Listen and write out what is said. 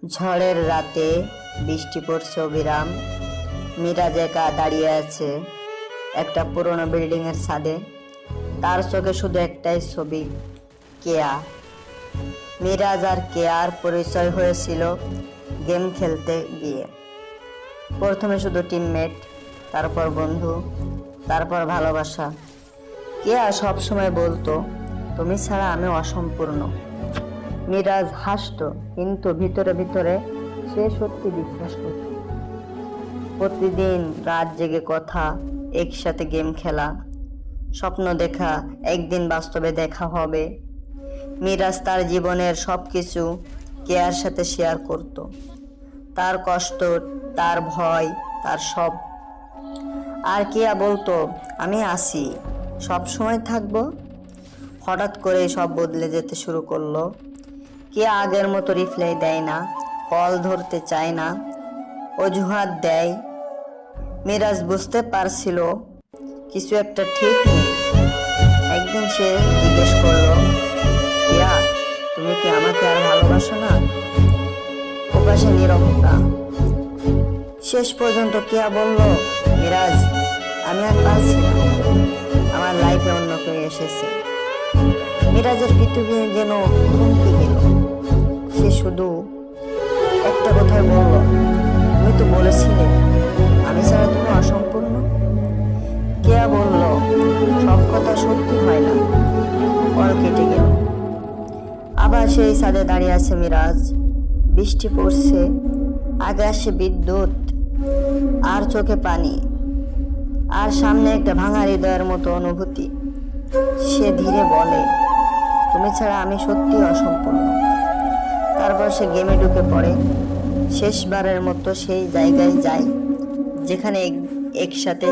ঝড়ের রাতে বৃষ্টি পড়ছে অবিরাম। মিরাজ একা দাঁড়িয়ে আছে একটা পুরনো বিল্ডিং এর ছাদে। তার চোখে শুধু একটাই ছবি, কেয়া। মিরাজ আর কেয়ার পরিচয় হয়েছিল গেম খেলতে গিয়ে। প্রথমে শুধু টিমমেট, তারপর বন্ধু, তারপর ভালোবাসা। কেয়া সবসময় বলতো, তুমি ছাড়া আমি অসম্পূর্ণ। মিরাজ হাসতো, কিন্তু ভিতরে ভিতরে সে সত্যি বিশ্বাস করত। প্রতিদিন রাত জেগে কথা, একসাথে গেম খেলা, স্বপ্ন দেখা একদিন বাস্তবে দেখা হবে। মিরাজ তার জীবনের সবকিছু কেয়ার সাথে শেয়ার করত, তার কষ্ট, তার ভয়, তার সব। আর কেয়া বলতো, আমি আছি, সব সময় থাকবো। হঠাৎ করে সব বদলে যেতে শুরু করলো। কেয়া আগের মতো রিপ্লাই দেয় না, কল ধরতে চায় না, অজুহাত দেয়। মিরাজ বুঝতে পারছিল কিছু একটা ঠিক নেই। একদিন সে জিজ্ঞেস করলো, কেয়া, তুমি কি আমাকে আর ভালোবাসো না? ওপাশে নীরবতা। শেষ পর্যন্ত কেয়া বলল, মিরাজ, আমি আর পারছি না, আমার লাইফে অন্য কেউ এসেছে। মিরাজের পৃথিবী যেন থমকে গেল। সে শুধু একটা কথাই বলল, তুমি তো বলেছিলে আমি ছাড়া তুমি অসম্পূর্ণ। কেয়া বলল, সব কথা সত্যি হয় না। পর কেটে গেল। আবার সেই ছাদে দাঁড়িয়ে আছে মিরাজ। বৃষ্টি পড়ছে, আকাশে বিদ্যুৎ, আর চোখে পানি, আর সামনে একটা ভাঙা হৃদয়ের মতো অনুভূতি। সে ধীরে বলে, তুমি ছাড়া আমি সত্যি অসম্পূর্ণ। তারপর সে গেমে ঢুকে পড়ে। শেষবারের মতো সেই জায়গায় যায় যেখানে একসাথে